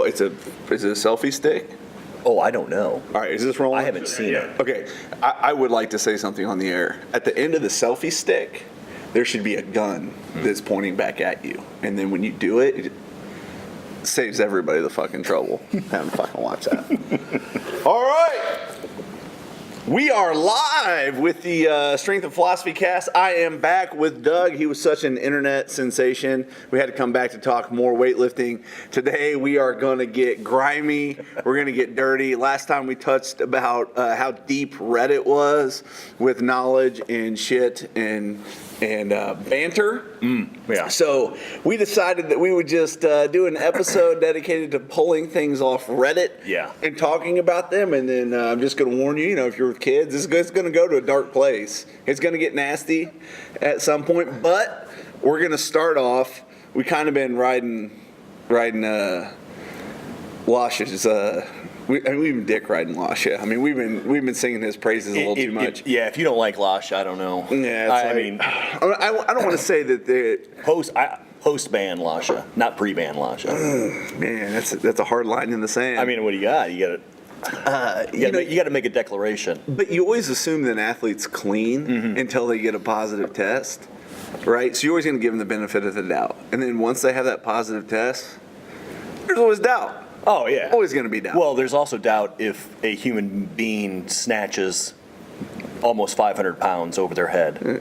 is it a selfie stick? Oh, I don't know. All right, is this rolling? I haven't seen it. Okay, I would like to say something on the air. At the end of the selfie stick, there should be a gun that's pointing back at you. And then when you do it, it saves everybody the fucking trouble having to fucking watch that. All right. We are live with the Strength and Philosophy cast. I am back with Doug. He was such an internet sensation. We had to come back to talk more weightlifting. Today we are going to get grimy. We're going to get dirty. Last time we touched about how deep Reddit was with knowledge and shit and banter. Yeah. So we decided that we would just do an episode dedicated to pulling things off Reddit and talking about them. And then I'm just going to warn you, if you're with kids, it's going to go to a dark place. It's going to get nasty at some point. But we're going to start off. We kind of been riding Lash's. We've been dick riding Lasha. I mean, we've been singing his praises a little too much. If you don't like Lasha, I don't know. Yeah, I don't want to say that the post-ban Lasha, not pre-ban Lasha. Man, that's a hard line in the sand. I mean, what do you got? You got to make a declaration. But you always assume that an athlete's clean until they get a positive test, right? So you're always going to give them the benefit of the doubt, and then once they have that positive test, there's always doubt. Oh, yeah. Always going to be doubt. Well, there's also doubt if a human being snatches almost 500 pounds over their head.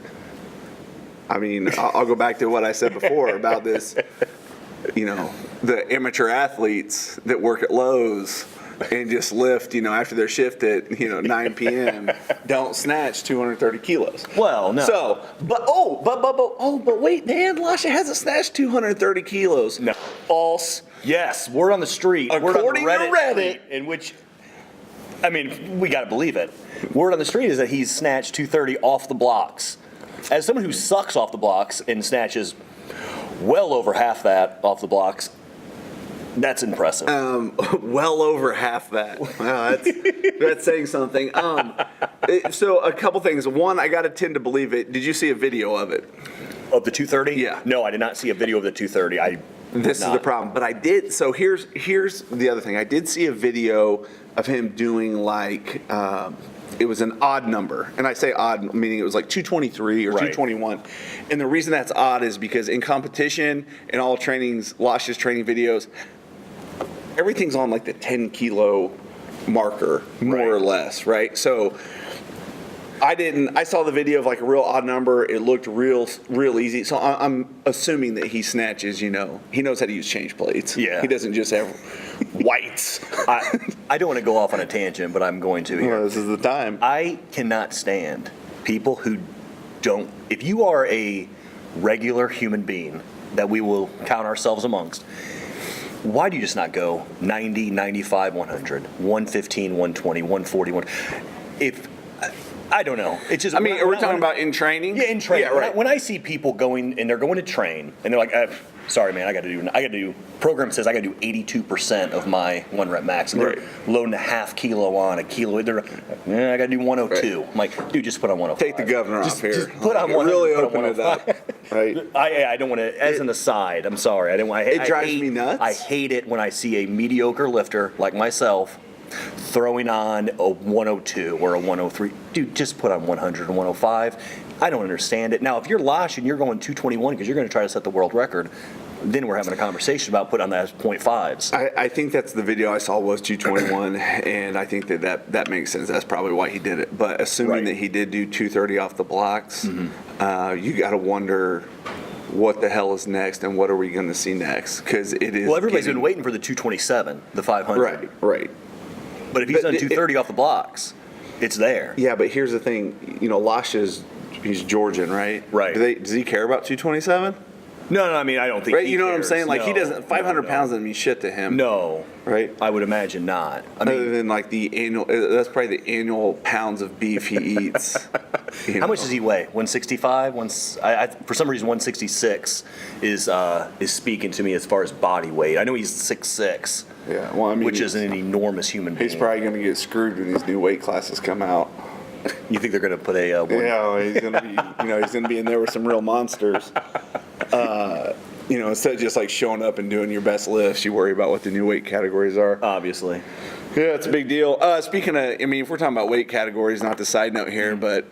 I mean, I'll go back to what I said before about this, the amateur athletes that work at Lowe's and just lift, after their shift at, 9 p.m., don't snatch 230 kilos. Well, no. So, but wait, Dan, Lasha hasn't snatched 230 kilos. No. False. Yes, word on the street. According to Reddit. In which, I mean, we got to believe it. Word on the street is that he's snatched 230 off the blocks. As someone who sucks off the blocks and snatches well over half that off the blocks, that's impressive. Well over half that. Wow, that's saying something. So a couple things. One, I got to tend to believe it. Did you see a video of it? Of the 230? Yeah. No, I did not see a video of the 230. This is the problem. But I did. So here's the other thing. I did see a video of him doing it was an odd number. And I say odd, meaning it was like 223 or 221. And the reason that's odd is because in competition, in all trainings, Lasha's training videos, everything's on like the 10 kilo marker, more or less, right? So I saw the video of like a real odd number. It looked real easy. So I'm assuming that he snatches, he knows how to use change plates. Yeah. He doesn't just have whites. I don't want to go off on a tangent, but I'm going to here. Well, this is the time. I cannot stand people who don't, if you are a regular human being that we will count ourselves amongst, why do you just not go 90, 95, 100, 115, 120, 140, I don't know. It's just. I mean, are we talking about in training? Yeah, in training. Yeah, right. When I see people going and they're going to train and they're like, "Sorry, man, I got to do." Program says I got to do 82% of my 1 rep max, and they're loading a half kilo on a kilo. They're, I got to do 102. Right. I'm like, dude, just put on 105. Take the governor off here. Just put on 105. Really open it up. Right. I don't want to. As an aside, I'm sorry. It drives me nuts. I hate it when I see a mediocre lifter like myself throwing on a 102 or a 103. Dude, just put on 100 and 105. I don't understand it. Now, if you're Lash and you're going 221 because you're going to try to set the world record, then we're having a conversation about putting on those 0.5s. I think that's the video I saw was 221, and I think that makes sense. That's probably why he did it. But assuming that he did do 230 off the blocks, you got to wonder what the hell is next and what are we going to see next? Because it is. Well, everybody's been waiting for the 227, the 500. Right. But if he's done 230 off the blocks, it's there. Yeah, but here's the thing. He's Georgian, right? Right. Does he care about 227? No, I mean, I don't think. Right, he know what I'm cares. saying? Like, no, he doesn't. 500 pounds doesn't mean shit to him. No. Right. I would imagine not. Other than like the annual. That's probably the annual pounds of beef he eats. How much does he weigh? 165. For some reason, 166 is speaking to me as far as body weight. I know he's 6'6". Yeah. Well, I mean, which is an enormous human being. He's probably going to get screwed when these new weight classes come out. You think they're going to put a? Yeah, he's going to be. He's going to be in there with some real monsters. instead of just like showing up and doing your best lifts, you worry about what the new weight categories are. Obviously. Yeah, it's a big deal. Speaking of, if we're talking about weight categories, not the side note here, but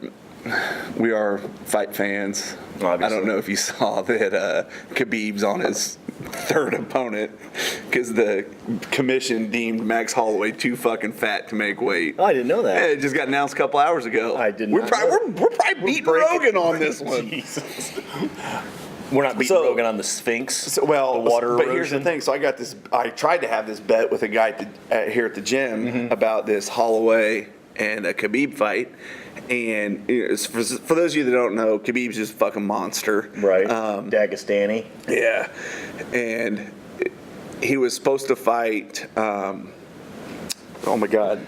we are fight fans. Obviously. I don't know if you saw that Khabib's on his third opponent because the commission deemed Max Holloway too fucking fat to make weight. Oh, I didn't know that. Yeah, it just got announced a couple hours ago. I didn't. We're probably beating Rogan on this one. Jesus. We're not beating Rogan on the Sphinx. The water but erosion. Here's the thing. So I tried to have this bet with a guy here at the gym about this Holloway and a Khabib fight. And for those of you that don't know, Khabib's just a fucking monster. Right. Dagestani. Yeah. And he was supposed to fight, oh my God.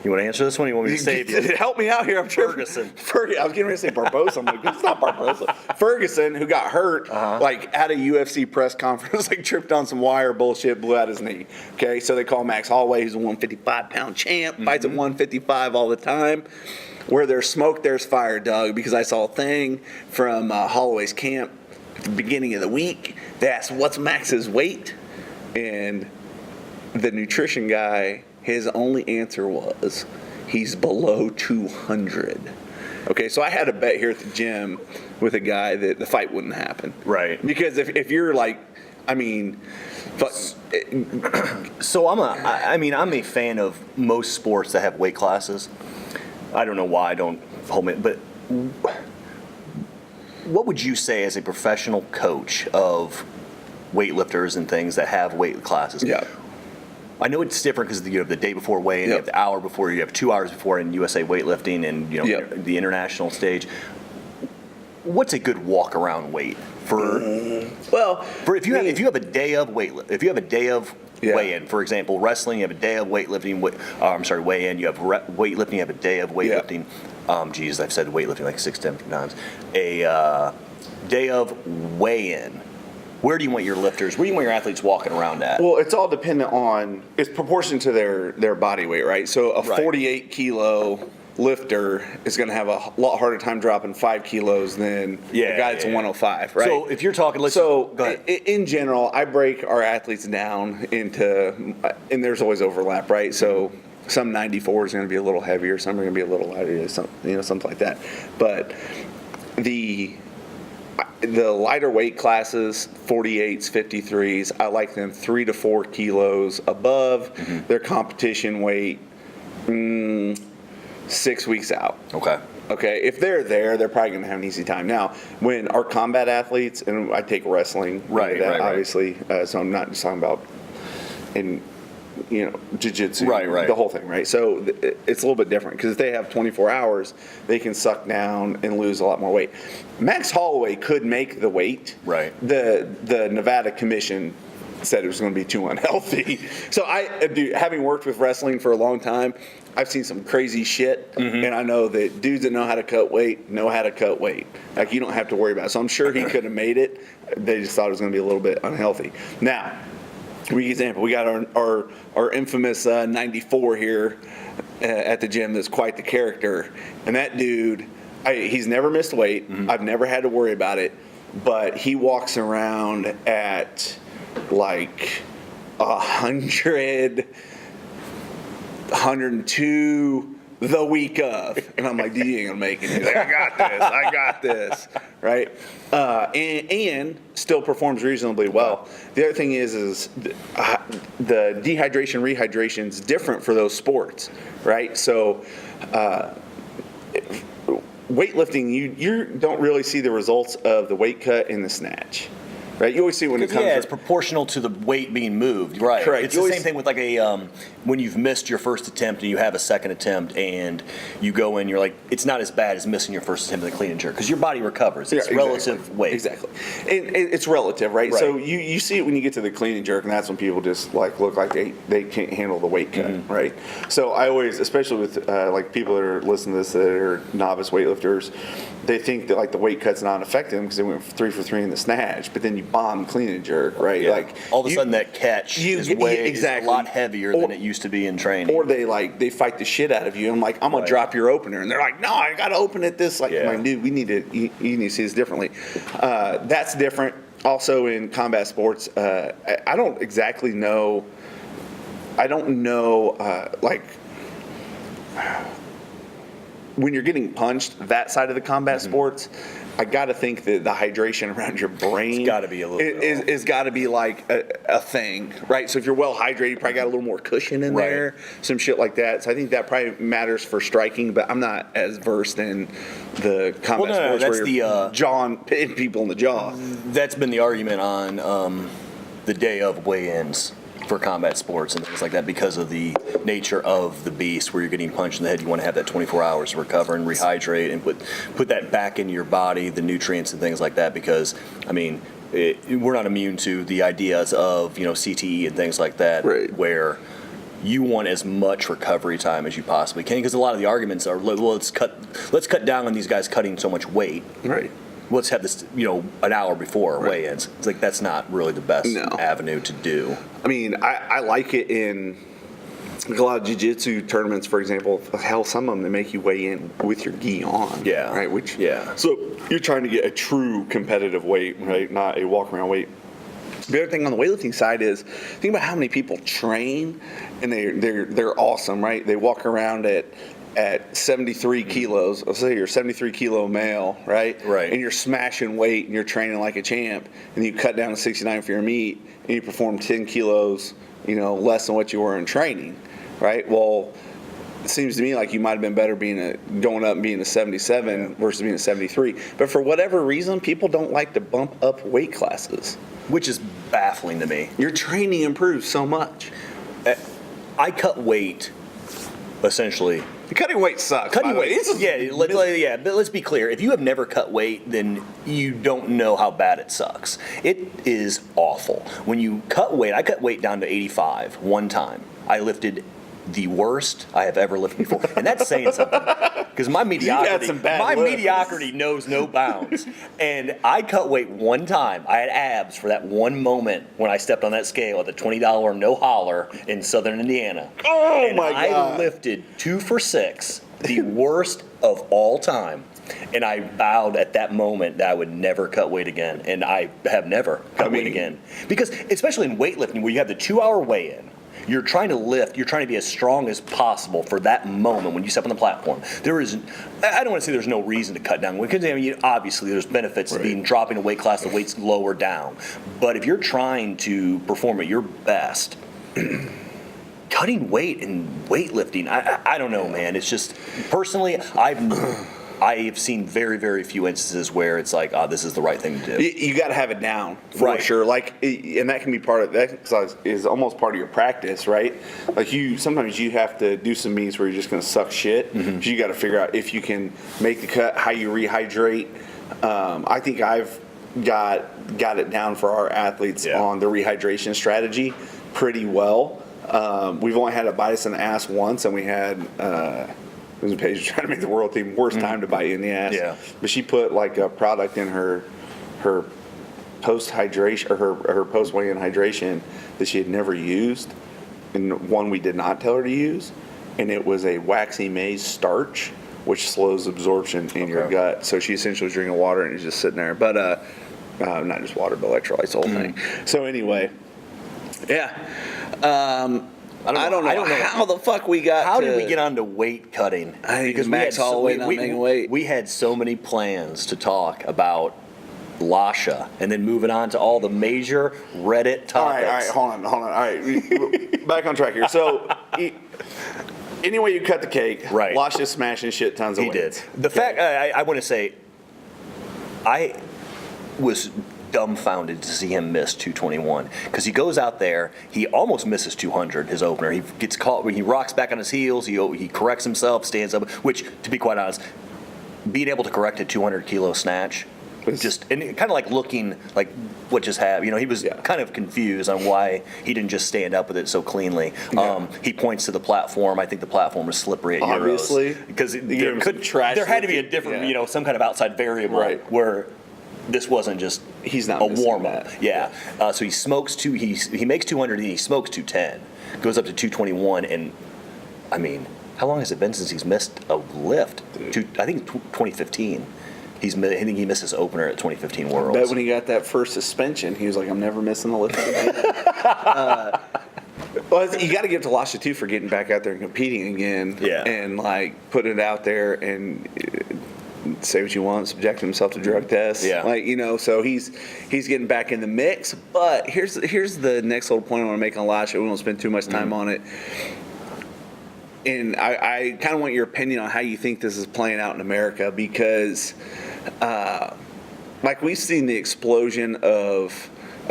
You want to answer this one? Or you want me to save you? Help me out here. I'm sure. Ferguson. I was getting ready to say Barbosa. I'm like, it's not Barbosa. Ferguson, who got hurt, like at a UFC press conference, like tripped on some wire bullshit, blew out his knee. Okay, so they call Max Holloway, who's a 155-pound champ, fights at 155 all the time. Where there's smoke, there's fire, Doug, because I saw a thing from Holloway's camp at the beginning of the week. They asked, what's Max's weight? And the nutrition guy, his only answer was, he's below 200. Okay, so I had a bet here at the gym with a guy that the fight wouldn't happen. Right. Because if you're like, So I'm a fan of most sports that have weight classes. I don't know why I don't hold it, but what would you say as a professional coach of weightlifters and things that have weight classes? Yeah. I know it's different because you have the day before weigh-in, you have the hour before, you have 2 hours before in USA weightlifting and the international stage. What's a good walk-around weight for? If you have a day of weigh-in, for example, wrestling, you have a day of weightlifting. Weigh-in. You have weightlifting. You have a day of weightlifting. I've said weightlifting like 6-10 times. A day of weigh-in. Where do you want your lifters? Where do you want your athletes walking around at? Well, it's all dependent on, it's proportion to their body weight, right? So a 48 kilo lifter is going to have a lot harder time dropping 5 kilos than a guy that's a 105, right? So if you're talking, go ahead. In general, I break our athletes down into, and there's always overlap, right? So some 94 is going to be a little heavier, some are going to be a little lighter, something like that. But the lighter weight classes, 48s, 53s, I like them 3 to 4 kilos above their competition weight 6 weeks out. Okay, if they're there, they're probably going to have an easy time. Now, when our combat athletes, and I take wrestling, obviously, so I'm not just talking about jiu-jitsu, the whole thing, right? So it's a little bit different because if they have 24 hours, they can suck down and lose a lot more weight. Max Holloway could make the weight. Right. The Nevada Commission said it was going to be too unhealthy. So having worked with wrestling for a long time, I've seen some crazy shit, and I know that dudes that know how to cut weight know how to cut weight. Like, you don't have to worry about it. So I'm sure he could have made it. They just thought it was going to be a little bit unhealthy. Now, example, we got our infamous 94 here at the gym that's quite the character. And that dude, he's never missed weight. I've never had to worry about it. But he walks around at like 100, 102 the week of. And I'm like, dude, you ain't gonna make it. He's like, I got this, right? And still performs reasonably well. The other thing is the dehydration, rehydration is different for those sports, right? So weightlifting, you don't really see the results of the weight cut and the snatch. Right, you always see when it comes. Yeah, it's proportional to the weight being moved. Right. Correct. It's the same thing with like when you've missed your first attempt and you have a second attempt and you go in, you're like, it's not as bad as missing your first attempt at the clean and jerk because your body recovers. It's relative weight. Exactly, and it's relative, right? So you see it when you get to the clean and jerk, and that's when people just like look like they can't handle the weight cut, right? So I always, especially with like people that are listening to this that are novice weightlifters, they think that like the weight cut's not affecting them because they went 3 for 3 in the snatch, but then you bomb clean and jerk, right? Yeah. Like all of a sudden that catch is a lot heavier than it used to be in training. Or they fight the shit out of you. I'm like, I'm gonna drop your opener, and they're like, no, I gotta open it this. Like, I'm like, dude, you need to see this differently. That's different. Also in combat sports, I don't exactly know. I don't know, like, when you're getting punched, that side of the combat sports, I got to think that the hydration around your brain got to be a little bit is got to be like a thing, right? So if you're well hydrated, you probably got a little more cushion in there, some shit like that. So I think that probably matters for striking, but I'm not as versed in the combat sports that's where you're jawing people in the jaw. That's been the argument on the day of weigh-ins for combat sports and things like that, because of the nature of the beast, where you're getting punched in the head. You want to have that 24 hours to recover and rehydrate and put that back in your body, the nutrients and things like that, because, I mean, we're not immune to the ideas of, CTE and things like that, where you want as much recovery time as you possibly can, because a lot of the arguments are, well, let's cut down on these guys cutting so much weight. Right. Let's have this, an hour before weigh-ins. It's like, that's not really the best avenue to do. I mean, I like it in like a lot of jiu-jitsu tournaments, for example. Hell, some of them, they make you weigh in with your gi on. Yeah. Right? So you're trying to get a true competitive weight, right? Not a walk-around weight. The other thing on the weightlifting side is, think about how many people train, and they're awesome, right? They walk around at 73 kilos. Let's say you're a 73 kilo male, right? Right. And you're smashing weight and you're training like a champ, and you cut down to 69 for your meet, and you perform 10 kilos, less than what you were in training, right? Well, it seems to me like you might have been better going up and being a 77 versus being a 73. But for whatever reason, people don't like to bump up weight classes, which is baffling to me. Your training improves so much. I cut weight, essentially. Cutting weight sucks. Cutting weight, but let's be clear. If you have never cut weight, then you don't know how bad it sucks. It is awful. When you cut weight, I cut weight down to 85 one time. I lifted the worst I have ever lifted before, and that's saying something, because my mediocrity knows no bounds. And I cut weight one time. I had abs for that one moment when I stepped on that scale at the $20 no holler in Southern Indiana. Oh my God! I lifted 2 for 6, the worst of all time. And I vowed at that moment that I would never cut weight again, and I have never cut weight again. Because especially in weightlifting, where you have the 2-hour weigh-in. You're trying to lift, you're trying to be as strong as possible for that moment when you step on the platform. There is, I don't want to say there's no reason to cut down, because obviously there's benefits to dropping a weight class, the weight's lower down. But if you're trying to perform at your best, cutting weight in weightlifting, I don't know, man. It's just, personally, I've seen very, very few instances where it's like, this is the right thing to do. You got to have it down for sure. Like, and that can be part of that. Exercise is almost part of your practice, right? Like sometimes you have to do some meets where you're just going to suck shit. Mm-hmm. So you got to figure out if you can make the cut, how you rehydrate. I think I've got it down for our athletes on the rehydration strategy pretty well. We've only had a bite us in the ass once, and we had. There's a page trying to make the world team. Worst time to bite you in the ass. Yeah. But she put like a product in her post hydration or her post weigh-in hydration that she had never used, and one we did not tell her to use, and it was a waxy maize starch, which slows absorption in your gut. So she essentially was drinking water and it's just sitting there. But not just water, but electrolytes, the whole thing. So anyway, I don't know how the fuck we got. How did we get onto weight cutting? Because Max Holloway not making weight. We had so many plans to talk about Lasha, and then moving on to all the major Reddit topics. All right, hold on. All right, back on track here. So, anyway, you cut the cake. Right. Lasha's smashing shit tons of weight. He did. The fact I want to say, I was dumbfounded to see him miss 221, because he goes out there, he almost misses 200, his opener. He gets caught when he rocks back on his heels, he corrects himself, stands up, which, to be quite honest, being able to correct a 200 kilo snatch, and kind of like looking like what just happened. He was kind of confused on why he didn't just stand up with it so cleanly. He points to the platform. I think the platform was slippery at Obviously, Euros, because there had to be a different, some kind of outside variable where this wasn't just He's not a missing warm up. that. Yeah. So he smokes he makes 200 and he smokes 210, goes up to 221, and I mean, how long has it been since he's missed a lift? I think 2015. I think he missed his opener at 2015 Worlds. I bet when he got that first suspension, he was like, "I'm never missing a lift again." Well, you got to give to Lasha too for getting back out there and competing again. Yeah. And like putting it out there and say what you want, subject himself to drug tests. Yeah. Like, you know, so he's getting back in the mix. But here's the next little point I want to make on Lasha. We won't spend too much time on it. And I kind of want your opinion on how you think this is playing out in America, because like we've seen the explosion of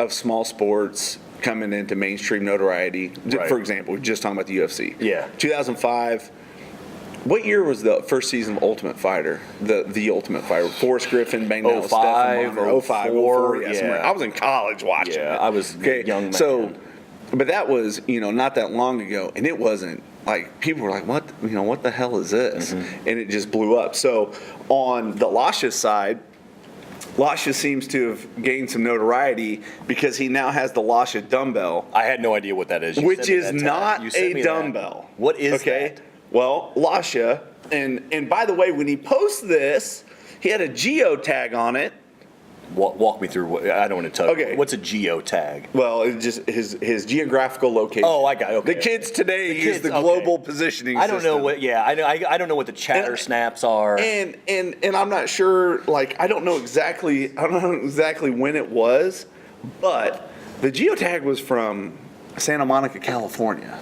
small sports coming into mainstream notoriety. Right. For example, we're just talking about the UFC. Yeah. 2005. What year was the first season of Ultimate Fighter? The Ultimate Fighter. Forrest Griffin banged out with Stephen 05, Bonner. 05, 04, yeah. yeah. Somewhere. I was in college watching it. I was a young man. So, but that was, not that long ago, and it wasn't like people were like, what the hell is this? Mm-hmm. And it just blew up. So on the Lasha side, Lasha seems to have gained some notoriety because he now has the Lasha dumbbell, I had no idea what that is. which is not a dumbbell. What is that? Well, Lasha, and by the way, when he posts this, he had a geotag on it. Walk me through. I don't want to tell Okay. you. What's a geotag? Well, it's just his geographical location. Oh, I got it. Okay. The kids today use kids, the okay. global positioning I don't know system. what. Yeah, I don't know what the chatter And- snaps are. And I'm not sure. Like, I don't know exactly when it was, but the geotag was from Santa Monica, California,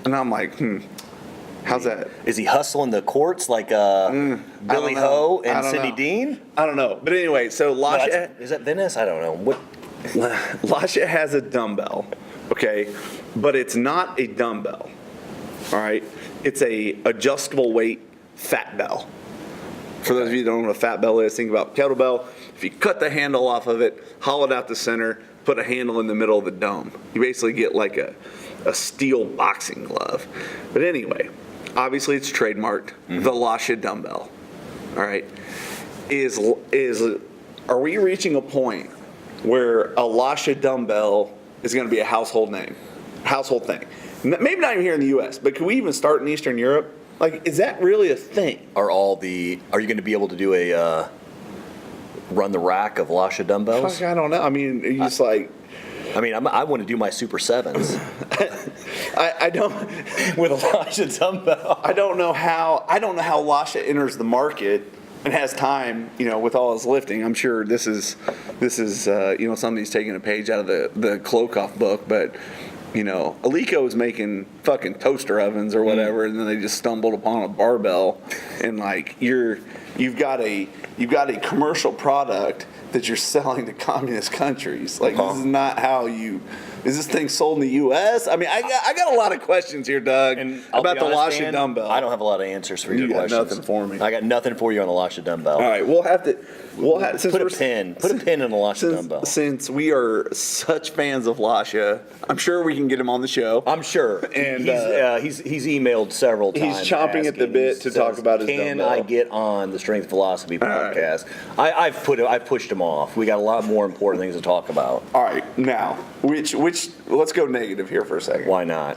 and I'm like, how's that? Is he hustling the courts like Billy know. Ho I and don't Cindy know. Dean? I don't know. But anyway, so No, Lasha. is that Venice? I don't know. What? Lasha has a dumbbell, okay, but it's not a dumbbell. All right, it's a adjustable weight fat bell. For those of you who don't know what a fat bell is, think about kettlebell. If you cut the handle off of it, hollow it out the center, put a handle in the middle of the dome, you basically get like a steel boxing glove. But anyway, obviously it's trademarked, the Lasha dumbbell. All right, are we reaching a point where a Lasha dumbbell is going to be a household thing? Maybe not even here in the U.S., but can we even start in Eastern Europe? Like, is that really a thing? Are you going to be able to do a run the rack of Lasha dumbbells? Fuck, I don't know. I mean, you just like, I mean, I want to do my Super Sevens I don't, with a Lasha dumbbell. I don't know how Lasha enters the market and has time, with all his lifting. I'm sure this is somebody's taking a page out of the Klokoff book, but Alico is making fucking toaster ovens or whatever, and then they just stumbled upon a barbell, and like you've got a commercial product that you're selling to communist countries. Like, this is not how you. Is this thing sold in the U.S.? I mean, I got a lot of questions here, Doug, about the Lasha dumbbell. I don't have a lot of answers for your You got questions. nothing for me. I got nothing for you on the Lasha dumbbell. All right, we'll have since Put a we're- pin. Put a pin in the Lasha dumbbell. Since we are such fans of Lasha, I'm sure we can get him on the show. I'm sure. And, he's emailed several times. he's chomping at the asking. bit He to talk says, about his Can dumbbell." I get on the Strength Philosophy right. podcast? I've pushed him off. We got a lot more important things to talk about. All right, now, which let's go negative here for a second. Why not?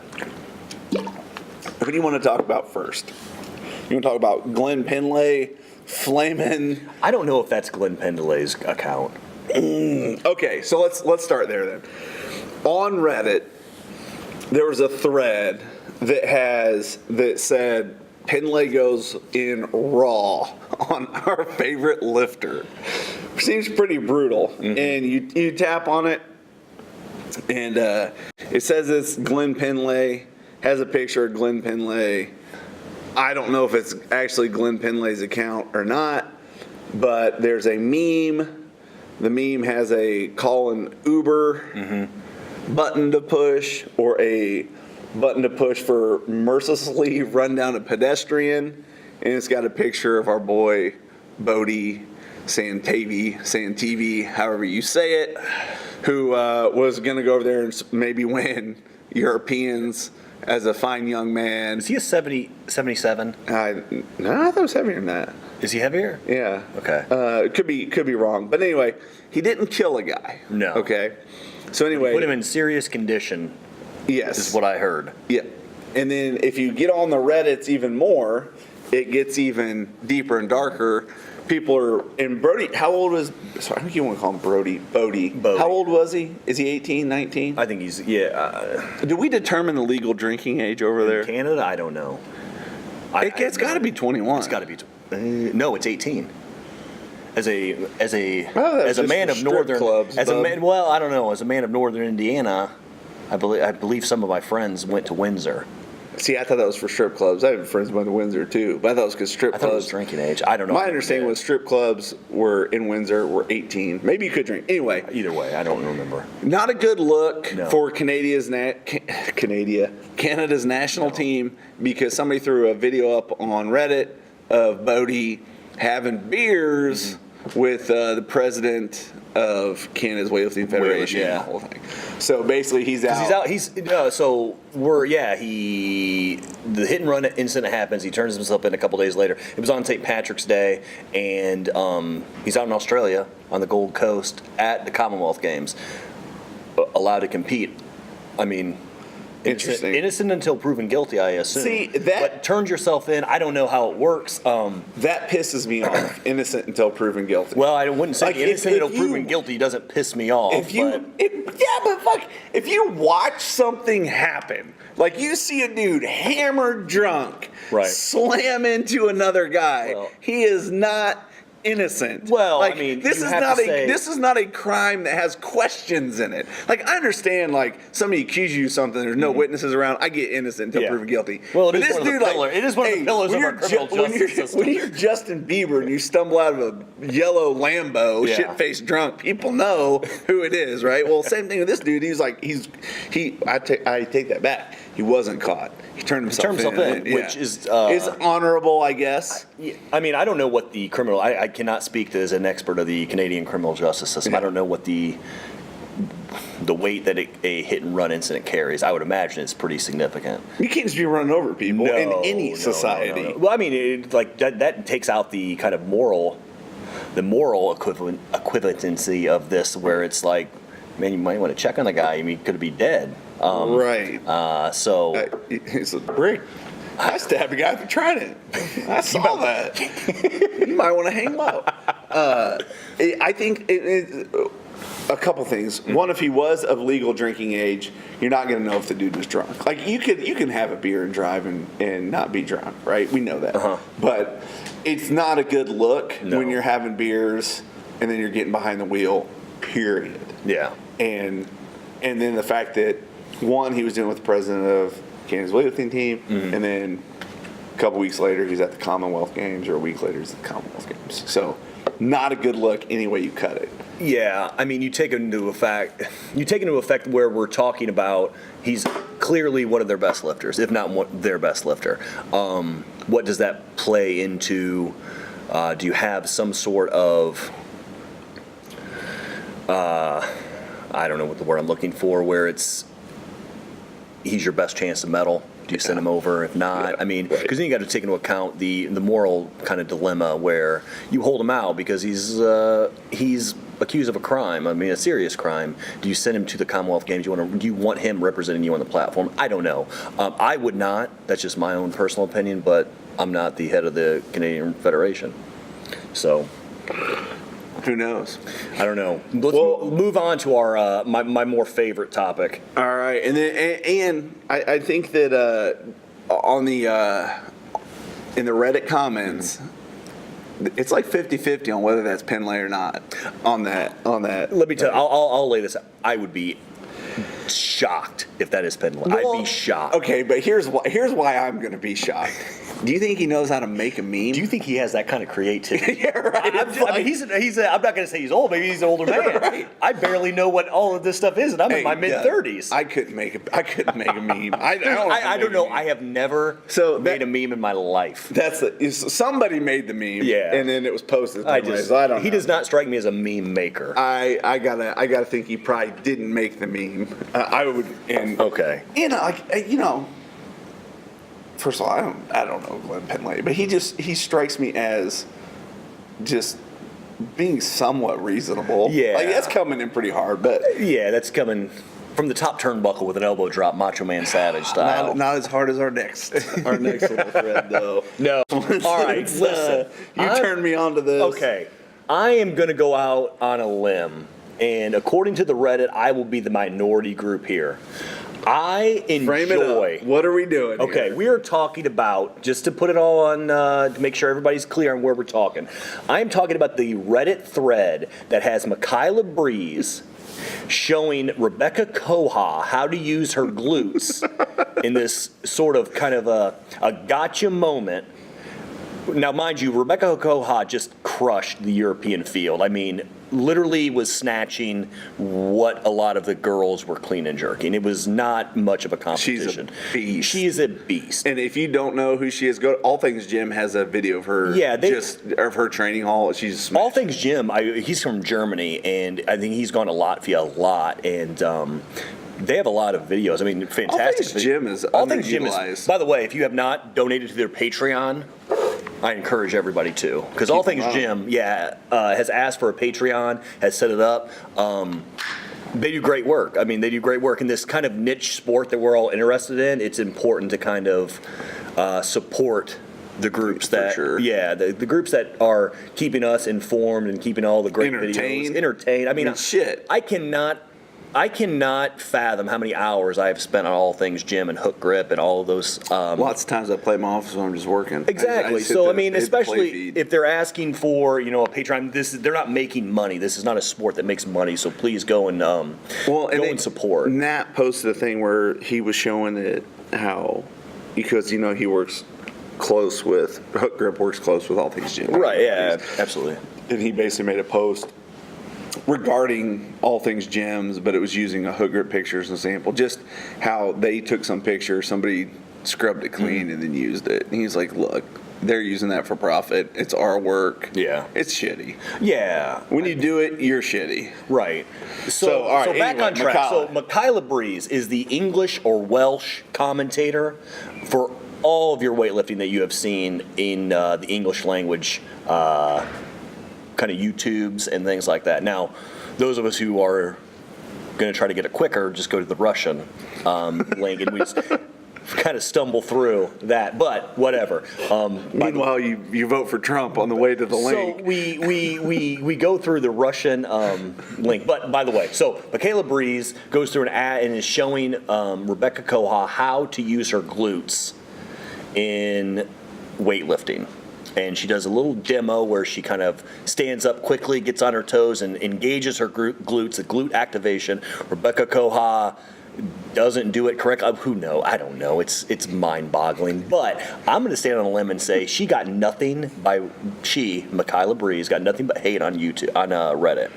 Who do you want to talk about first? You want to talk about Glenn Pinlay, Flamin'? I don't know if that's Glenn Pendelay's account. Okay, so let's start there then. On Reddit, there was a thread that said Pinlay goes in raw on our favorite lifter. Seems pretty brutal. And you tap on it, and it says it's Glenn Pinlay, has a picture of Glenn Pinlay. I don't know if it's actually Glenn Pinlay's account or not, but there's a meme. The meme has a call an Uber button to push, or a button to push for mercilessly run down a pedestrian, and it's got a picture of our boy Bodie Santivi, however you say it, who was going to go over there and maybe win Europeans as a fine young man. Is he a 77? No, I thought it was heavier than that. Is he heavier? Yeah. Okay. Could be wrong, but anyway, he didn't kill a guy. No. Okay. So anyway, Put him in serious condition. Yes. Is what I heard. Yeah. And then if you get on the Reddits even more, it gets even deeper and darker. People are, and Brody, how old was, sorry, I think you want to call him Bodie. How old was he? Is he 18, 19? I think he's, Did we determine the legal drinking age over there? Canada, I don't know. It's got to be 21. It's got to be, no, it's 18. As a just man for of strip northern clubs, as a bub. man, well, I don't know. As a man of northern Indiana, I believe some of my friends went to Windsor. See, I thought that was for strip clubs. I have friends who went to Windsor too, but I thought it was because strip I thought it was clubs. drinking age. I don't know. My understanding was strip clubs were in Windsor were 18. Maybe you could drink. Anyway, Either way, I don't remember. not a good look No. for Canada's national team, because somebody threw a video up on Reddit of Bodie having beers with the president of Canada's Weightlifting Federation. yeah. And the whole thing. So basically, he's out. The hit and run incident happens. He turns himself in a couple days later. It was on St. Patrick's Day, and he's out in Australia on the Gold Coast at the Commonwealth Games, allowed to compete. I mean, Interesting. Innocent until proven guilty, I assume. See, but turns yourself in. I don't know how it works. That pisses me off. Innocent until proven guilty. Well, I wouldn't say Like, innocent if until proven guilty doesn't piss me off. If you watch something happen, like you see a dude hammered drunk, Right. slam into another guy, Well- he is not innocent. Well, like, I mean, this you is have not to a say- this is not a crime that has questions in it. Like, I understand, like, somebody accuses you of something, there's no witnesses around. I get innocent until Yeah. proven guilty. Well, But it is one of the pillar- it is one of the pillars when of our you're criminal justice system. When you're Justin Bieber and you stumble out of a yellow Lambo, Yeah. shit-faced drunk, people know who it is, right? Well, same thing with this dude. I take that back. He wasn't caught. He turned himself in, which is honorable, I guess. I mean, I don't know what the criminal. I cannot speak to as an expert of the Canadian criminal justice system. Yeah. I don't know what the weight that a hit and run incident carries. I would imagine it's pretty significant. You can't just be running over people in any society. No. Well, I mean, that takes out the kind of moral equivalency of this, where it's like, man, you might want to check on the guy. I mean, could be dead. Right. It's a break. I stabbed a guy for trying it. I saw that. You might want to hang low. I think a couple things. One, if he was of legal drinking age, you're not going to know if the dude was drunk. Like, you can have a beer and drive and not be drunk, right? We know that. Uh-huh. But it's not a good look No. when you're having beers and then you're getting behind the wheel, period. Yeah. And then the fact that, one, he was dealing with the president of Canada's weightlifting team, and then a couple weeks later he's at the Commonwealth Games, or a week later he's at the Commonwealth Games. So, not a good look any way you cut it. Yeah, I mean, you take into effect where we're talking about he's clearly one of their best lifters, if not their best lifter. What does that play into? Do you have some sort of I don't know what the word I'm looking for, where he's your best chance to medal? Do you send him over? If not, I mean, because then you got to take into account the moral kind of dilemma where you hold him out because he's accused of a crime. I mean, a serious crime. Do you send him to the Commonwealth Games? Do you want him representing you on the platform? I don't know. I would not. That's just my own personal opinion. But I'm not the head of the Canadian Federation, so. Who knows? I don't know. Let's move on to our my more favorite topic. All right, and then I think that on the in the Reddit comments, it's like 50-50 on whether that's Penlay or not. On that. Let me tell you, I'll lay this out. I would be shocked if that is Penlay. I'd be shocked. Okay, but here's why I'm going to be shocked. Do you think he knows how to make a meme? Do you think he has that kind of creativity? Yeah, right. I mean, I'm not going to say he's old. Maybe he's an older man. Right. I barely know what all of this stuff is, and I'm in my mid-30s. I couldn't make a meme. I don't know. I have never made a meme in my life. Somebody made the meme, and then it was posted. I don't know. He does not strike me as a meme maker. I gotta think he probably didn't make the meme. I would, and okay, like first of all, I don't know Glenn Penley, but he strikes me as just being somewhat reasonable. Yeah. Like, that's coming in pretty hard, but Yeah, that's coming from the top turnbuckle with an elbow drop, Macho Man Savage style. not as hard as our next little thread, though. No. All right, listen. You turned me on to this. Okay. I am going to go out on a limb, and according to the Reddit, I will be the minority group here. I enjoy. Frame it up. What are we doing Okay, here? we are talking about, just to put it all on, to make sure everybody's clear on where we're talking. I am talking about the Reddit thread that has Michaela Breeze showing Rebecca Koha how to use her glutes in this sort of kind of a gotcha moment. Now, mind you, Rebecca Koha just crushed the European field. I mean, literally was snatching what a lot of the girls were clean and jerking. It was not much of a competition. She's a beast. She is a beast. And if you don't know who she is, go to All Things Gym has a video of her. Yeah, of her training hall. She's smashed. All Things Jim, he's from Germany, and I think he's gone to Latvia a lot, and they have a lot of videos. I mean, fantastic. All Things Gym is All Things Gym is. underutilized. By the way, if you have not donated to their Patreon, I encourage everybody to, because All Things Gym, has asked for a Patreon, has set it up. They do great work. I mean, they do great work in this kind of niche sport that we're all interested in. It's important to kind of support the groups that, the groups that are keeping us informed and keeping all the great videos entertained. I mean, shit. I cannot fathom how many hours I have spent on All Things Gym and Hook Grip and all of those. Lots of times I play my office when I'm just working. Exactly. So, I mean, especially if they're asking for, a Patreon, they're not making money. This is not a sport that makes money. So please go and go and support. Nat posted a thing where he was showing it how, because, he works close with, Hook Grip works close with All Things Gym. Right, yeah, absolutely. And he basically made a post regarding All Things Gyms, but it was using a Hook Grip picture as an example, just how they took some picture, somebody scrubbed it clean and then used it. And he's like, look, they're using that for profit. It's our work. Yeah. It's shitty. Yeah. When you do it, you're shitty. Right. So back on track. Michaela. So Michaela Breeze is the English or Welsh commentator for all of your weightlifting that you have seen in the English language kind of YouTubes and things like that. Now, those of us who are going to try to get it quicker, just go to the Russian link, and we just kind of stumble through that. But whatever. Meanwhile, you vote for Trump on the way to the link. So we go through the Russian link. But by the way, so Michaela Breeze goes through an ad and is showing Rebecca Koha how to use her glutes in weightlifting. And she does a little demo where she kind of stands up quickly, gets on her toes, and engages her glutes, the glute activation. Rebecca Koha doesn't do it correctly. Who knows? I don't know. It's mind-boggling. But I'm going to stand on a limb and say Michaela Breeze, got nothing but hate on YouTube, on Reddit.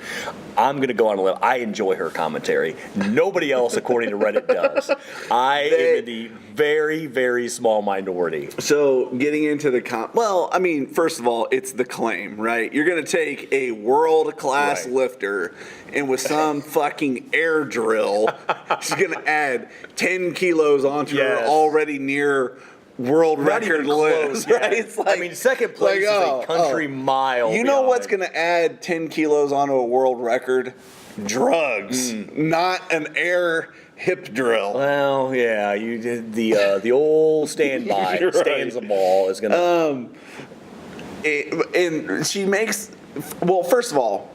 I'm going to go on a limb. I enjoy her commentary. Nobody else, according to Reddit, does. I am in the very, very small minority. So getting into the first of all, it's the claim, right? You're going to take a world-class lifter, and with some fucking air drill, she's going to add 10 kilos onto her already near world record list. Right? It's like, second place is a country mile. You know what's going to add 10 kilos onto a world record? Drugs, not an air hip drill. Well, yeah, you did the old standby. Right. Stanza ball is going to... and she makes... Well, first of all,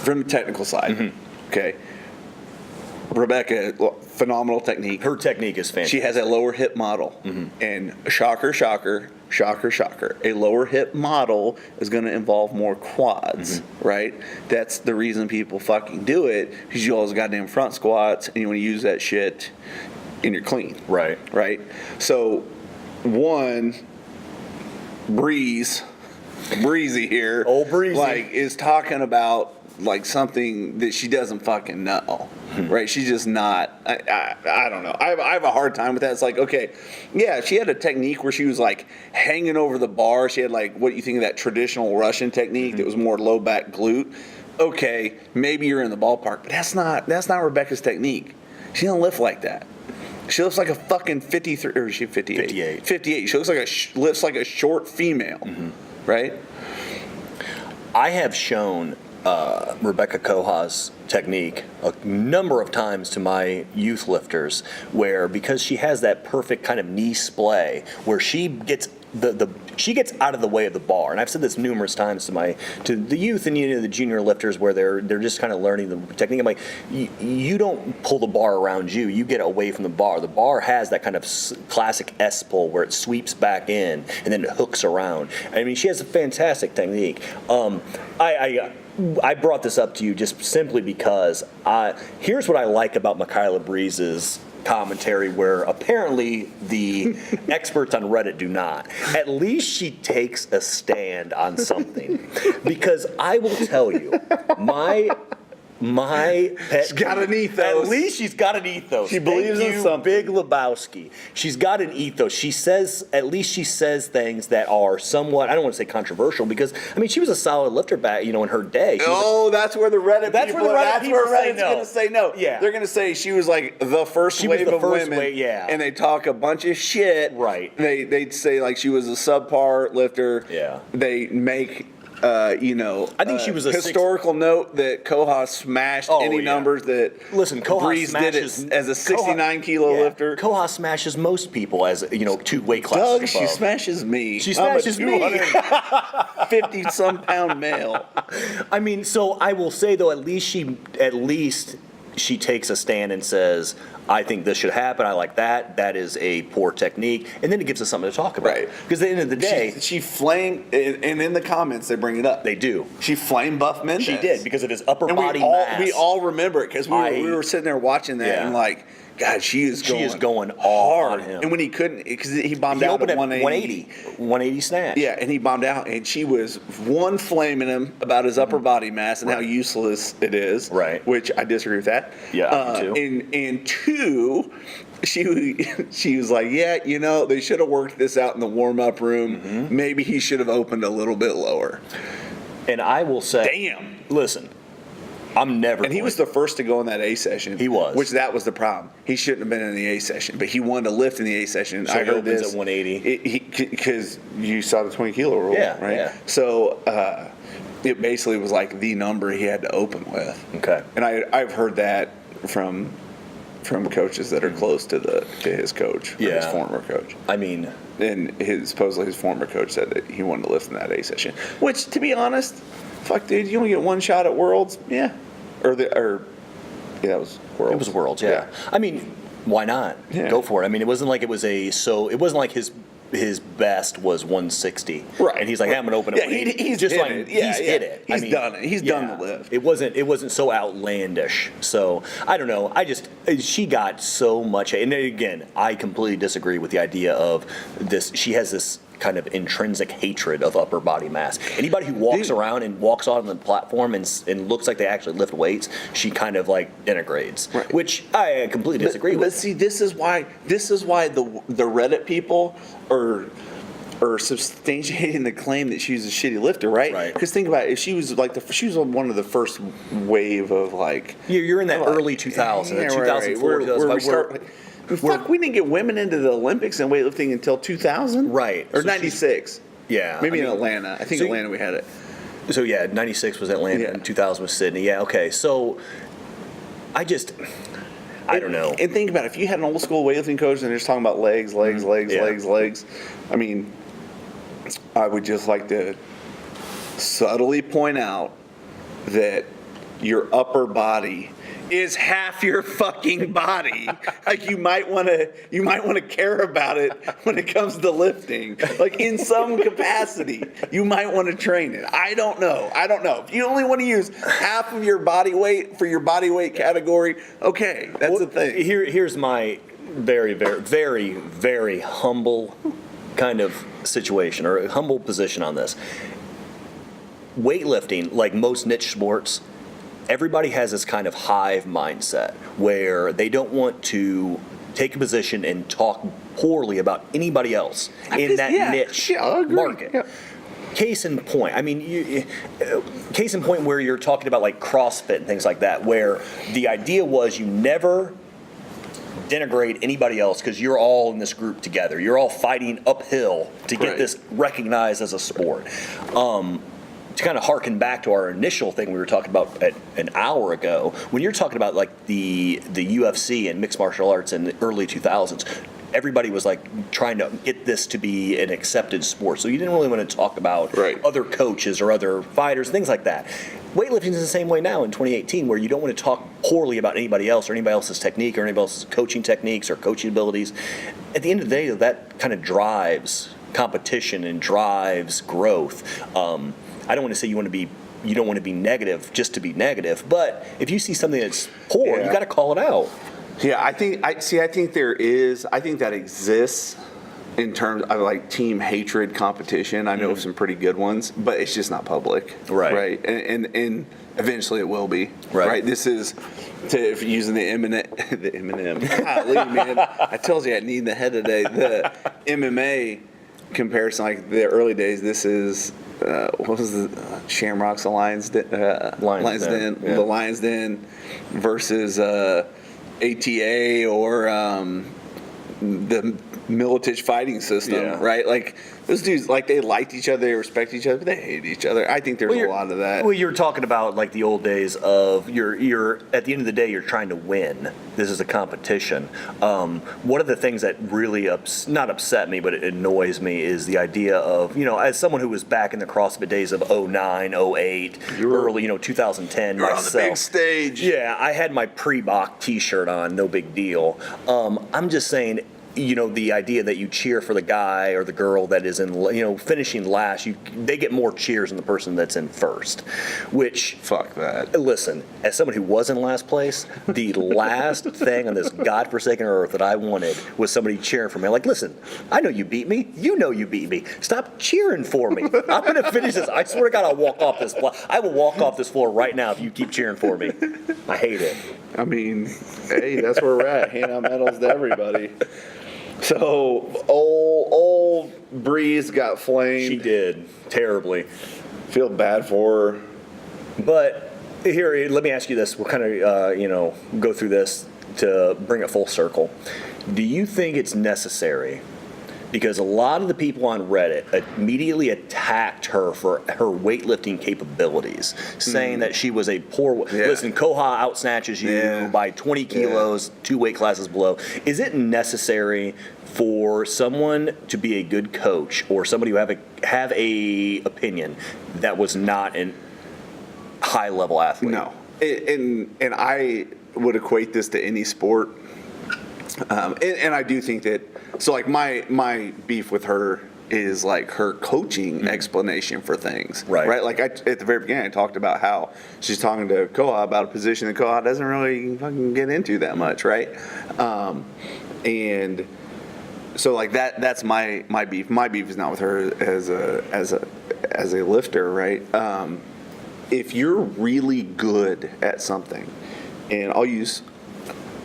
from the technical side, okay, Rebecca, phenomenal technique. Her technique is fantastic. She has a lower hip model. And shocker, a lower hip model is going to involve more quads, right? That's the reason people fucking do it, because you always goddamn front squats, and you want to use that shit in your clean. Right. Right? So, one, Breezy here. Old Breezy. Is talking about something that she doesn't fucking know, right? She's just not. I don't know. I have a hard time with that. It's like, okay, yeah, she had a technique where she was hanging over the bar. She had what you think of that traditional Russian technique that was more low back glute. Okay, maybe you're in the ballpark, but that's not Rebecca's technique. She don't lift like that. She looks like a fucking 53, or is she 58? 58. 58. She looks like looks like a short female, right? I have shown Rebecca Koha's technique a number of times to my youth lifters, where because she has that perfect kind of knee splay, where she gets she gets out of the way of the bar, and I've said this numerous times to the youth and the junior lifters, where they're just kind of learning the technique. I'm like, you don't pull the bar around you; you get away from the bar. The bar has that kind of classic S pull where it sweeps back in and then it hooks around. I mean, she has a fantastic technique. I brought this up to you just simply because here's what I like about Michaela Breeze's commentary, where apparently the experts on Reddit do not. At least she takes a stand on something. Because I will tell you, my pet. She's got an ethos. At least she's got an ethos. She believes in something. Big Lebowski. She's got an ethos. She says, at least she says things that are somewhat, I don't want to say controversial, because I mean she was a solid lifter back, in her day. That's where the Reddit people. That's where Reddit's no. gonna say no. Yeah. They're gonna say she was like the first wave of women. And they talk a bunch of shit. Right. They'd say like she was a subpar lifter. Yeah. They make I think she was a historical note that Koha smashed any numbers that Koha smashes did it as a 69 kilo lifter. Koha smashes most people as 2 weight classes Doug, above. she smashes me. She smashes I'm a 250-some pound male. I mean, so I will say though, at least she takes a stand and says, I think this should happen. I like that. That is a poor technique. And then it gives us something to talk about. Right. Because at the end of the day... She flamed, and in the comments they bring it up. They do. She flamed Buff Mendez. She did, because of his upper and body mass. We all remember it, because we were sitting there watching that and like, God, she is going hard on him. And when he couldn't, because he bombed out at 180. 180 snatch. Yeah, and he bombed out, and she was flaming him about his upper body mass and how useless it is. Right. Which I disagree with that. Yeah, me too. And two, she was like, they should have worked this out in the warm-up room. Maybe he should have opened a little bit lower. And I will say... Damn. Listen. I'm never. And he was the first to go in that A session. He was. Which that was the problem. He shouldn't have been in the A session, but he wanted to lift in the A session. So I heard this at 180. Because you saw the 20 kilo rule, right? Yeah. So it basically was like the number he had to open with. Okay. And I've heard that from coaches that are close to his coach, or his former coach. I mean, and supposedly his former coach said that he wanted to lift in that A session. Which, to be honest, fuck, dude, you only get one shot at Worlds, that was Worlds. It was Worlds, yeah. I mean, why not? Yeah. Go for it. I mean, it wasn't like it wasn't like his best was 160. Right. And he's like, hey, I'm gonna open it. Yeah, he's just hit like it. Yeah, he's hit it. He's done it. He's done the lift. It wasn't so outlandish. So I don't know. She got so much, and again, I completely disagree with the idea of this. She has this kind of intrinsic hatred of upper body mass. Anybody who walks around and walks on the platform and looks like they actually lift weights, she kind of like denigrates, which I completely disagree with. But see, this is why the Reddit people are substantiating the claim that she's a shitty lifter, right? Right. Because think about it, if she was like she was one of the first wave of like you're in that early 2000s, 2004, 2005. We didn't get women into the Olympics and weightlifting until 2000, right? Or 96. Yeah, maybe in Atlanta. I think Atlanta we had it. So 96 was Atlanta, and 2000 was Sydney. Yeah, okay. So I don't know. And think about it, if you had an old school weightlifting coach and they're just talking about legs. I mean, I would just like to subtly point out that your upper body is half your fucking body. Like you might want to care about it when it comes to lifting. Like in some capacity, you might want to train it. I don't know. If you only want to use half of your body weight for your body weight category, okay, that's the thing. Here's my very, very, very, very humble kind of situation or humble position on this. Weightlifting, like most niche sports, everybody has this kind of hive mindset where they don't want to take a position and talk poorly about anybody else in that niche market. Yeah. Case in point, where you're talking about like CrossFit and things like that, where the idea was you never denigrate anybody else because you're all in this group together. You're all fighting uphill to get this recognized as a sport. To kind of harken back to our initial thing we were talking about an hour ago, when you're talking about like the UFC and mixed martial arts in the early 2000s, everybody was like trying to get this to be an accepted sport. So you didn't really want to talk about other coaches or other fighters, things like that. Weightlifting is the same way now in 2018, where you don't want to talk poorly about anybody else or anybody else's technique or anybody else's coaching techniques or coaching abilities. At the end of the day, that kind of drives competition and drives growth. I don't want to say you don't want to be negative just to be negative, but if you see something that's poor, you got to call it out. Yeah, I think that exists in terms of like team hatred competition. I know of some pretty good ones, but it's just not public. Right. And eventually it will be. Right. This is if you're using the Eminem. Golly, man. I told you I need the head today. The MMA comparison, like the early days, this is what was the Shamrock's Lions Den? The Lions Den versus ATA or the Militich fighting system, right? Like those dudes, like they liked each other, they respect each other, but they hate each other. I think there's a lot of that. Well, you're talking about like the old days of you're at the end of the day you're trying to win. This is a competition. One of the things that really not upset me, but it annoys me is the idea of, as someone who was back in the CrossFit days of 09, 08, early 2010 you're myself. on the big stage. Yeah, I had my pre-Bach t-shirt on, no big deal. I'm just saying, the idea that you cheer for the guy or the girl that is in, finishing last, they get more cheers than the person that's in first, which... Fuck that. Listen, as someone who was in last place, the last thing on this godforsaken earth that I wanted was somebody cheering for me. Like, listen, I know you beat me. You know you beat me. Stop cheering for me. I'm going to finish this. I swear to God, I'll walk off this floor. I will walk off this floor right now if you keep cheering for me. I hate it. I mean, hey, that's where we're at. Hand out medals to everybody. So, old Breeze got flamed. She did. Terribly. Feel bad for her. But here, let me ask you this. We'll kind of, go through this to bring it full circle. Do you think it's necessary? Because a lot of the people on Reddit immediately attacked her for her weightlifting capabilities, saying that she was a poor... Listen, Koha outsnatches you by 20 kilos, 2 weight classes below. Is it necessary for someone to be a good coach or somebody who have a opinion that was not a high-level athlete? No. And I would equate this to any sport. And I do think that... So, like, my beef with her is, like, her coaching explanation for things. Right? Like, at the very beginning, I talked about how she's talking to Koha about a position that Koha doesn't really fucking get into that much, right? And so, like, that's my beef. My beef is not with her as a lifter, right? If you're really good at something, and I'll use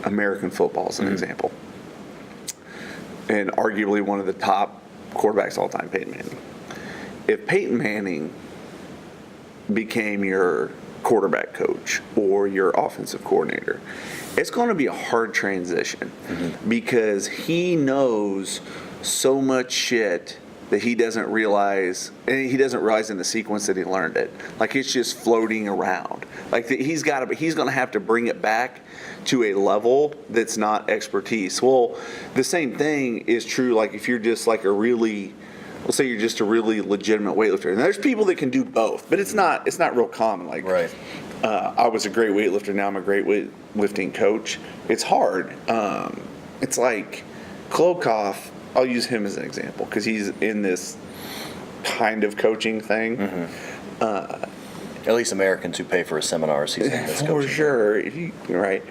American football as an example, and arguably one of the top quarterbacks all time, Peyton Manning. If Peyton Manning became your quarterback coach or your offensive coordinator, it's going to be a hard transition because he knows so much shit that he doesn't realize, and he doesn't realize in the sequence that he learned it. Like, it's just floating around. Like, he's going to have to bring it back to a level that's not expertise. Well, the same thing is true, like, if you're just like let's say you're just a really legitimate weightlifter. And there's people that can do both, but it's not real common. Like, I was a great weightlifter, now I'm a great weightlifting coach. It's hard. It's like Klokov, I'll use him as an example because he's in this kind of coaching thing. At least Americans who pay for his seminars, he's in this coaching. For sure, right.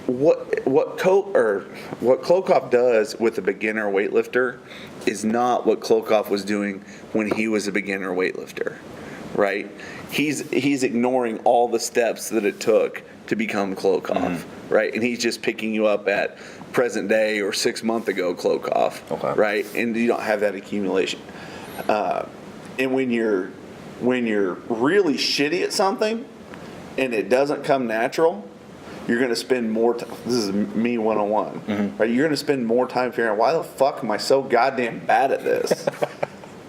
What Klokov does with a beginner weightlifter is not what Klokov was doing when he was a beginner weightlifter, right? He's ignoring all the steps that it took to become Klokov, right? And he's just picking you up at present day or 6 months ago Klokov, right? And you don't have that accumulation. And when you're really shitty at something and it doesn't come natural, you're going to spend more time. This is me 101, right? You're going to spend more time figuring out why the fuck am I so goddamn bad at this,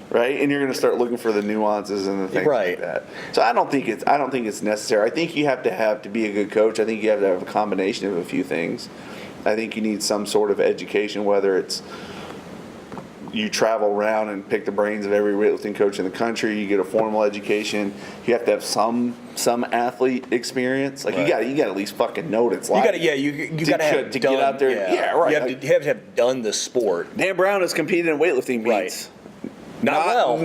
right? And you're going to start looking for the nuances and the things like that. So I don't think it's necessary. I think you have to be a good coach. I think you have to have a combination of a few things. I think you need some sort of education, whether it's you travel around and pick the brains of every weightlifting coach in the country. You get a formal education. You have to have some athlete experience. Like you got to at least fucking know what it's like. You got to have to done, get out there. Yeah, right. You have to have done the sport. Dan Brown has competed in weightlifting meets. Not well.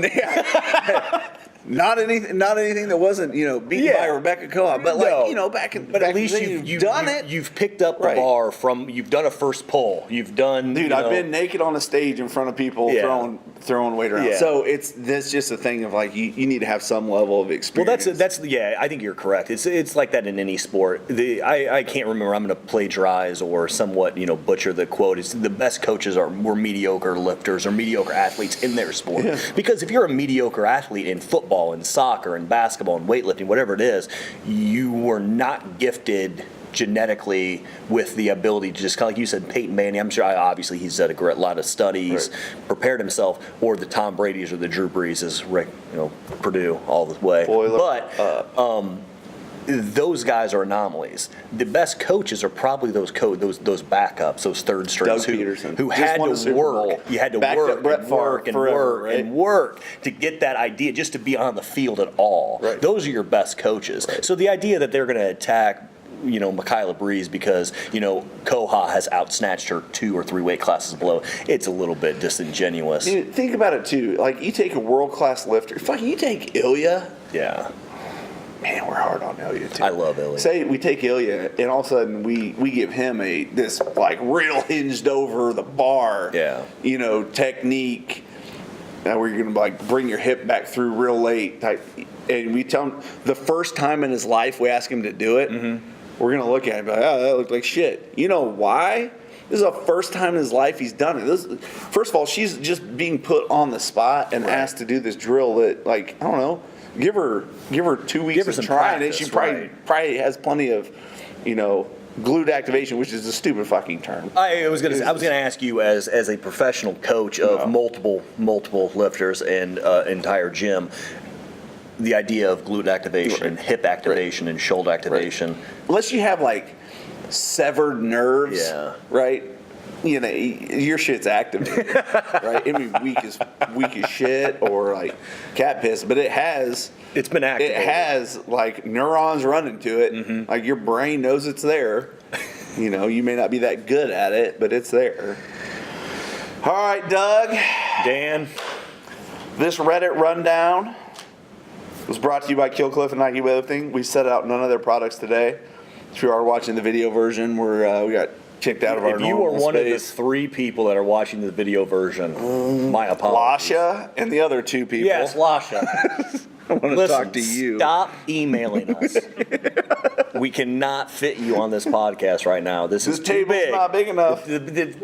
Not anything that wasn't beaten by Rebecca Coa, but back in. But at least you've done it. You've picked up the bar from. You've done a first pull. You've done. Dude, I've been naked on a stage in front of people throwing weight around. Yeah. So that's just a thing of like you need to have some level of experience. Well, that's I think you're correct. It's like that in any sport. I can't remember. I'm going to plagiarize or somewhat butcher the quote. It's the best coaches were mediocre lifters or mediocre athletes in their sport. Yeah. Because if you're a mediocre athlete in football and soccer and basketball and weightlifting, whatever it is, you were not gifted genetically with the ability to just kind of like you said, Peyton Manning. I'm sure obviously he's done a lot of studies, prepared himself, or the Tom Brady's or the Drew Brees, Purdue all the way. But those guys are anomalies. The best coaches are probably those backups, those third strings who had to work. You had to work to get that idea, just to be on the field at all. Right. Those are your best coaches. Right. So the idea that they're going to attack Michaela Breeze because Koha has outsnatched her 2 or 3 weight classes below, it's a little bit disingenuous. Dude, think about it too. Like you take a world class lifter, you take Ilya. Yeah. Man, we're hard on Ilya too. I love Ilya. Say we take Ilya, and all of a sudden we give him this like real hinged over the bar, technique. Now we're gonna like bring your hip back through real late type, and we tell him the first time in his life we ask him to do it, we're gonna look at him and be like, oh, that looked like shit. You know why? This is the first time in his life he's done it. First of all, she's just being put on the spot and asked to do this drill that, like, I don't know. Give her 2 weeks of trying, and she probably has plenty of, glute activation, which is a stupid fucking term. I was gonna ask you as a professional coach of multiple lifters and entire gym, the idea of glute activation, hip activation, and shoulder activation. Unless you have like severed nerves, right? Your shit's activated, right? It may be weak as shit or like cat piss, but it's been activated. It has like neurons running to it. Like your brain knows it's there. You may not be that good at it, but it's there. All right, Doug. Dan. This Reddit rundown was brought to you by Killcliff and Nike Weightlifting. We set out none of their products today. If you are watching the video version, we got kicked out of our normal space. If you are one of the 3 people that are watching the video version, my apologies. Lasha and the other 2 people. Yes, Lasha. I want to talk to you. Stop emailing us. We cannot fit you on this podcast right now. This is too big. Not big enough. The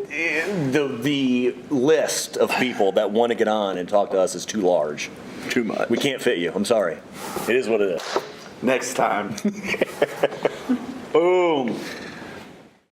list of people that want to get on and talk to us is too large. Too much. We can't fit you. I'm sorry. It is what it is. Next time. Boom.